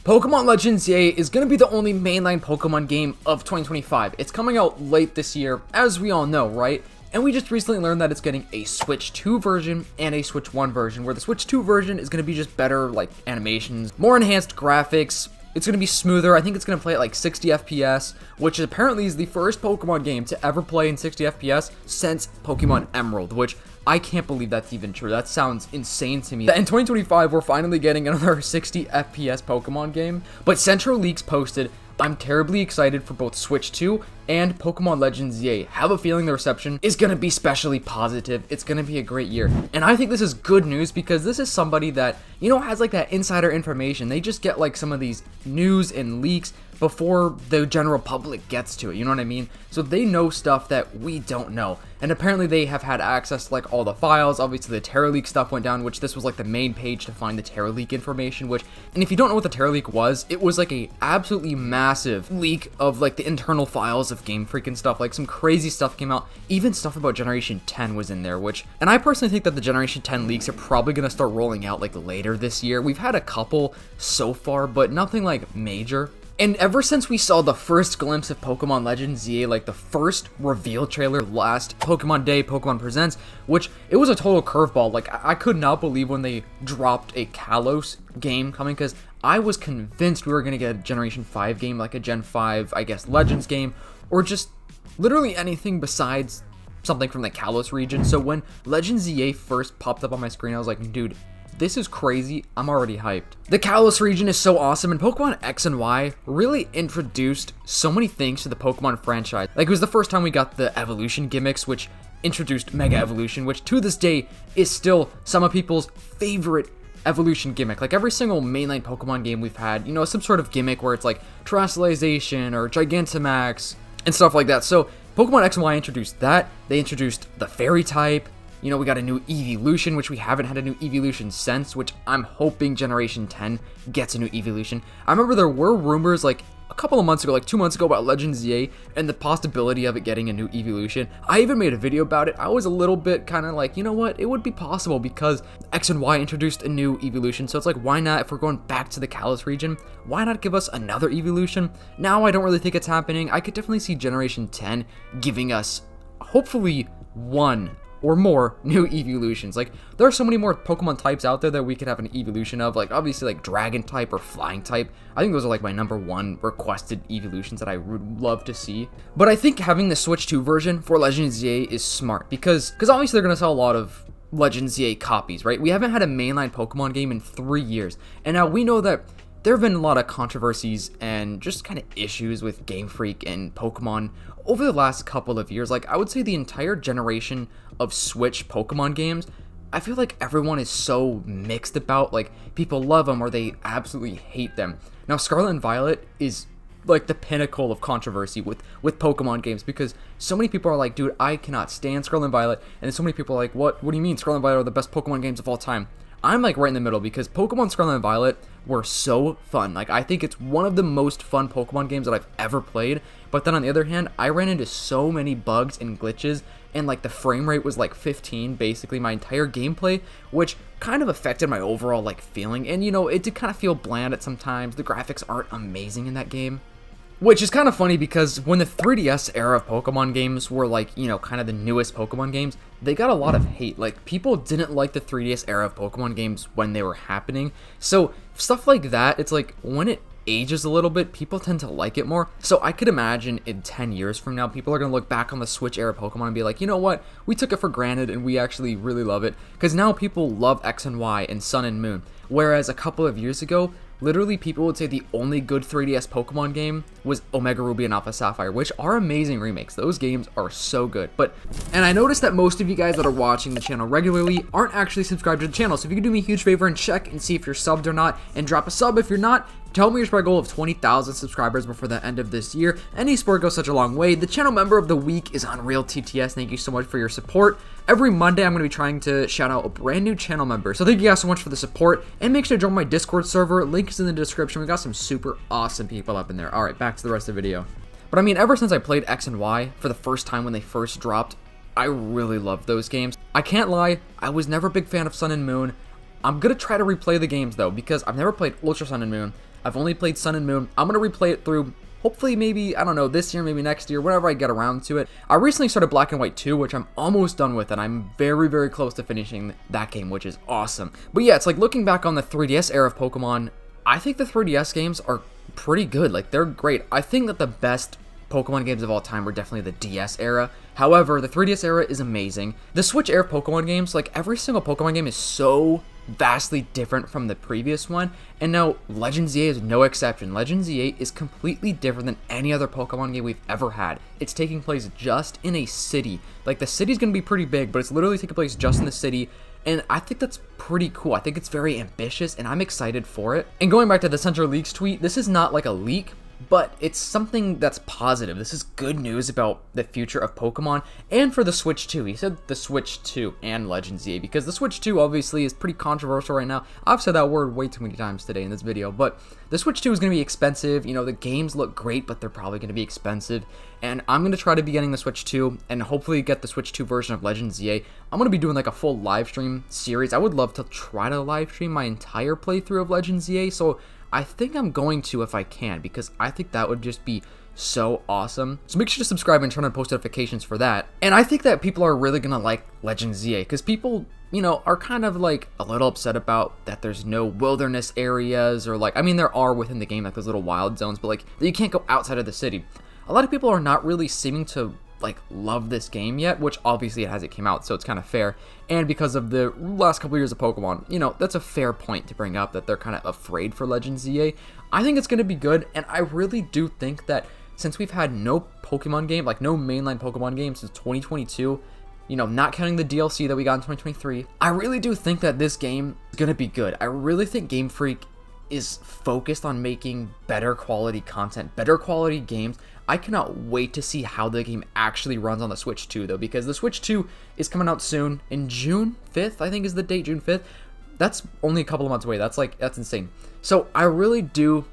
Pokémon Legends EA is going to be the only mainline Pokemon game of 2025. It's coming out late this year, as we all know, right? And we just recently learned that it's getting a Switch 2 version and a Switch 1 version, where the Switch 2 version is going to be just better, like, animations, more enhanced graphics. It's going to be smoother. I think it's going to play at like 60 FPS, which apparently is the first Pokemon game to ever play in 60 FPS since Pokemon Emerald, which I can't believe that's even true. That sounds insane to me. In 2025, we're finally getting another 60 FPS Pokemon game. But Central Leaks posted, I'm terribly excited for both Switch 2 and Pokemon Legends EA. Have a feeling the reception is going to be especially positive. It's going to be a great year. And I think this is good news because this is somebody that, you know, has like that insider information. They just get like some of these news and leaks before the general public gets to it, you know what I mean? So they know stuff that we don't know. And apparently they have had access to like all the files. Obviously the Terra Leak stuff went down, which this was like the main page to find the Terra Leak information, which, and if you don't know what the Terra Leak was, it was like a absolutely massive leak of like the internal files of Game Freak and stuff. Like some crazy stuff came out. Even stuff about Generation 10 was in there, which, and I personally think that the Generation 10 leaks are probably going to start rolling out like later this year. We've had a couple so far, but nothing like major. And ever since we saw the first glimpse of Pokemon Legends EA, like the first reveal trailer last Pokemon Day, Pokemon Presents, which it was a total curveball. Like I could not believe when they dropped a Kalos game coming, because I was convinced we were going to get a Generation 5 game, like a Gen 5, I guess, Legends game, or just literally anything besides something from the Kalos region. So when Legends EA first popped up on my screen, I was like, dude, this is crazy. I'm already hyped. The Kalos region is so awesome, and Pokemon X and Y really introduced so many things to the Pokemon franchise. Like, it was the first time we got the evolution gimmicks, which introduced Mega Evolution, which to this day is still some of people's favorite evolution gimmick. Like every single mainline Pokemon game we've had, you know, some sort of gimmick where it's like Terastallization or Gigantamax and stuff like that. So Pokemon X and Y introduced that. They introduced the Fairy type. You know, we got a new Evolution, which we haven't had a new Evolution since, which I'm hoping Generation 10 gets a new Evolution. I remember there were rumors like a couple of months ago, like 2 months ago, about Legends EA and the possibility of it getting a new Evolution. I even made a video about it. I was a little bit kind of like, you know what, it would be possible because X and Y introduced a new Evolution. So it's like, why not, if we're going back to the Kalos region, why not give us another Evolution? Now I don't really think it's happening. I could definitely see Generation 10 giving us hopefully one or more new evolutions. Like, there are so many more Pokemon types out there that we could have an evolution of, like obviously like Dragon type or Flying type. I think those are like my #1 requested evolutions that I would love to see. But I think having the Switch 2 version for Legends EA is smart because obviously they're going to sell a lot of Legends EA copies, right? We haven't had a mainline Pokemon game in 3 years, and now we know that there have been a lot of controversies and just kind of issues with Game Freak and Pokemon over the last couple of years. Like, I would say the entire generation of Switch Pokemon games, I feel like everyone is so mixed about, like, people love them or they absolutely hate them. Now, Scarlet and Violet is like the pinnacle of controversy with Pokemon games, because so many people are like, dude, I cannot stand Scarlet and Violet, and so many people are like, what do you mean Scarlet and Violet are the best Pokemon games of all time? I'm like right in the middle because Pokemon Scarlet and Violet were so fun. Like, I think it's one of the most fun Pokemon games that I've ever played. But then on the other hand, I ran into so many bugs and glitches, and like the frame rate was like 15 basically my entire gameplay, which kind of affected my overall like feeling. And you know, it did kind of feel bland at sometimes. The graphics aren't amazing in that game. Which is kind of funny because when the 3DS era of Pokemon games were like, you know, kind of the newest Pokemon games, they got a lot of hate. Like, people didn't like the 3DS era of Pokemon games when they were happening. So stuff like that, it's like when it ages a little bit, people tend to like it more. So I could imagine in 10 years from now, people are going to look back on the Switch era Pokemon and be like, you know what, we took it for granted and we actually really love it. Because now people love X and Y and Sun and Moon. Whereas a couple of years ago, literally people would say the only good 3DS Pokemon game was Omega Ruby and Alpha Sapphire, which are amazing remakes. Those games are so good. And I noticed that most of you guys that are watching the channel regularly aren't actually subscribed to the channel. So if you could do me a huge favor and check and see if you're subbed or not, and drop a sub if you're not, to help me reach my goal of 20,000 subscribers before the end of this year. Any support goes such a long way. The channel member of the week is Unreal TTS. Thank you so much for your support. Every Monday, I'm going to be trying to shout out a brand new channel member. So thank you guys so much for the support, and make sure to join my Discord server. Link is in the description. We got some super awesome people up in there. All right, back to the rest of the video. But I mean, ever since I played X and Y for the first time when they first dropped, I really loved those games. I can't lie, I was never a big fan of Sun and Moon. I'm going to try to replay the games, though, because I've never played Ultra Sun and Moon. I've only played Sun and Moon. I'm going to replay it through, hopefully maybe, I don't know, this year, maybe next year, whenever I get around to it. I recently started Black and White 2, which I'm almost done with, and I'm very, very close to finishing that game, which is awesome. But yeah, it's like looking back on the 3DS era of Pokemon, I think the 3DS games are pretty good. Like, they're great. I think that the best Pokemon games of all time were definitely the DS era. However, the 3DS era is amazing. The Switch era Pokemon games, like every single Pokemon game is so vastly different from the previous one, and now Legends ZA is no exception. Legends ZA is completely different than any other Pokemon game we've ever had. It's taking place just in a city. Like, the city's gonna be pretty big, but it's literally taking place just in the city, and I think that's pretty cool. I think it's very ambitious, and I'm excited for it. And going back to the Central Leaks tweet, this is not like a leak, but it's something that's positive. This is good news about the future of Pokemon, and for the Switch 2. He said the Switch 2 and Legends ZA, because the Switch 2 obviously is pretty controversial right now. I've said that word way too many times today in this video, but the Switch 2 is going to be expensive. You know, the games look great, but they're probably going to be expensive, and I'm going to try to be getting the Switch 2, and hopefully get the Switch 2 version of Legends ZA. I'm going to be doing like a full live stream series. I would love to try to live stream my entire playthrough of Legends ZA, so I think I'm going to if I can, because I think that would just be so awesome. So make sure to subscribe and turn on post notifications for that. And I think that people are really gonna like Legends ZA, because people, you know, are kind of like a little upset about that there's no wilderness areas, or like, I mean, there are within the game, like those little wild zones, but like you can't go outside of the city. A lot of people are not really seeming to like love this game yet, which obviously it hasn't came out, so it's kind of fair. And because of the last couple years of Pokemon, you know, that's a fair point to bring up, that they're kind of afraid for Legends ZA. I think it's going to be good, and I really do think that since we've had no Pokemon game, like no mainline Pokemon game since 2022, you know, not counting the DLC that we got in 2023, I really do think that this game is going to be good. I really think Game Freak is focused on making better quality content, better quality games. I cannot wait to see how the game actually runs on the Switch 2, though, because the Switch 2 is coming out soon, in June 5th, I think is the date, June 5th. That's only a couple of months away. That's insane. So I really do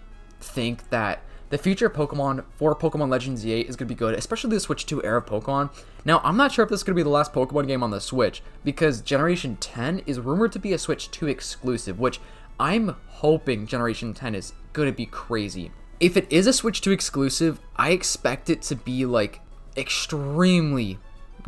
think that the future of Pokemon for Pokemon Legends ZA is going to be good, especially the Switch 2 era of Pokemon. Now, I'm not sure if this is going to be the last Pokemon game on the Switch, because Generation 10 is rumored to be a Switch 2 exclusive, which I'm hoping Generation 10 is going to be crazy. If it is a Switch 2 exclusive, I expect it to be, like, extremely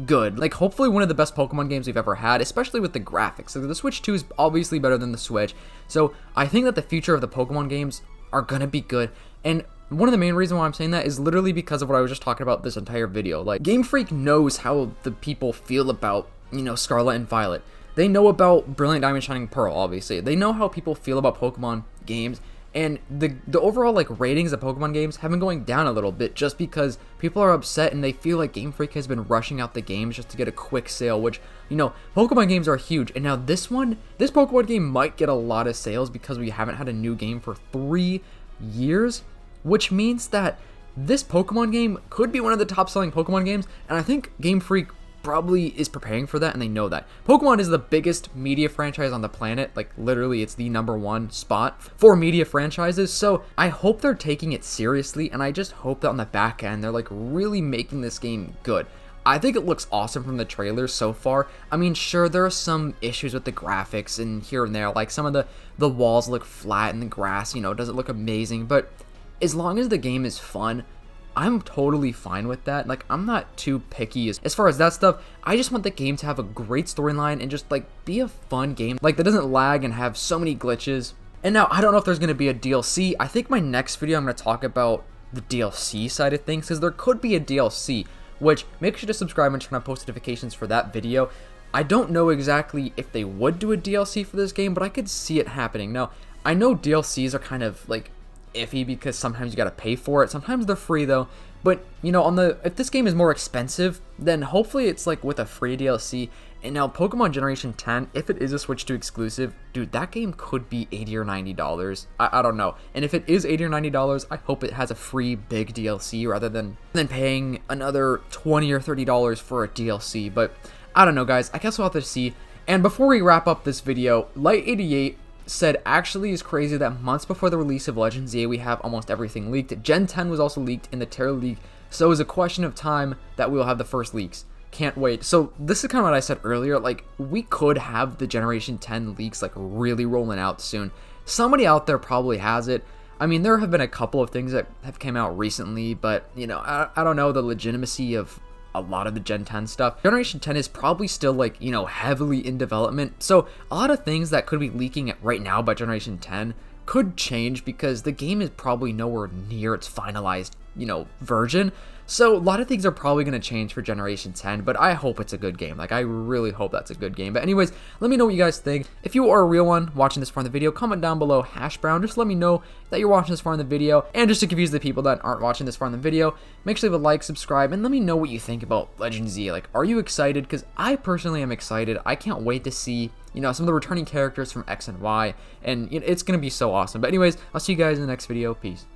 good. Like, hopefully one of the best Pokemon games we've ever had, especially with the graphics. So the Switch 2 is obviously better than the Switch, so I think that the future of the Pokemon games are gonna be good. And one of the main reasons why I'm saying that is literally because of what I was just talking about this entire video. Like, Game Freak knows how the people feel about, you know, Scarlet and Violet. They know about Brilliant Diamond Shining Pearl, obviously. They know how people feel about Pokemon games. And the overall, like, ratings of Pokemon games have been going down a little bit, just because people are upset and they feel like Game Freak has been rushing out the games just to get a quick sale, which, you know, Pokemon games are huge. And now this Pokemon game might get a lot of sales because we haven't had a new game for 3 years, which means that this Pokemon game could be one of the top selling Pokemon games, and I think Game Freak probably is preparing for that, and they know that. Pokemon is the biggest media franchise on the planet. Like, literally, it's the #1 spot for media franchises, so I hope they're taking it seriously, and I just hope that on the back end, they're, like, really making this game good. I think it looks awesome from the trailers so far. I mean, sure, there are some issues with the graphics and here and there, like some of the walls look flat and the grass, you know, doesn't look amazing, but as long as the game is fun, I'm totally fine with that. Like, I'm not too picky as far as that stuff. I just want the game to have a great storyline and just, like, be a fun game, like, that doesn't lag and have so many glitches. And now, I don't know if there's going to be a DLC. I think my next video, I'm going to talk about the DLC side of things, because there could be a DLC, which, make sure to subscribe and turn on post notifications for that video. I don't know exactly if they would do a DLC for this game, but I could see it happening. Now, I know DLCs are kind of, like, iffy because sometimes you gotta pay for it, sometimes they're free though, but you know, if this game is more expensive, then hopefully it's like with a free DLC. And now Pokemon Generation 10, if it is a Switch 2 exclusive, dude, that game could be $80 or $90. I don't know. And if it is $80 or $90, I hope it has a free big DLC rather than paying another $20 or $30 for a DLC. But I don't know, guys, I guess we'll have to see. And before we wrap up this video, Light88 said actually is crazy that months before the release of Legends ZA, we have almost everything leaked. Gen 10 was also leaked in the Terra League, so it's a question of time that we will have the first leaks. Can't wait. So this is kind of what I said earlier, like, we could have the Generation 10 leaks, like, really rolling out soon. Somebody out there probably has it. I mean, there have been a couple of things that have came out recently, but, you know, I don't know the legitimacy of a lot of the Gen 10 stuff. Generation 10 is probably still, like, you know, heavily in development, so a lot of things that could be leaking right now by Generation 10 could change because the game is probably nowhere near its finalized, you know, version. So a lot of things are probably going to change for Generation 10, but I hope it's a good game. Like, I really hope that's a good game. But anyways, let me know what you guys think. If you are a real one watching this far in the video, comment down below #brown. Just let me know that you're watching this far in the video. And just to confuse the people that aren't watching this far in the video, make sure to leave a like, subscribe, and let me know what you think about Legend Z. Like, are you excited? Because I personally am excited. I can't wait to see, you know, some of the returning characters from X and Y, and it's going to be so awesome. But anyways, I'll see you guys in the next video. Peace.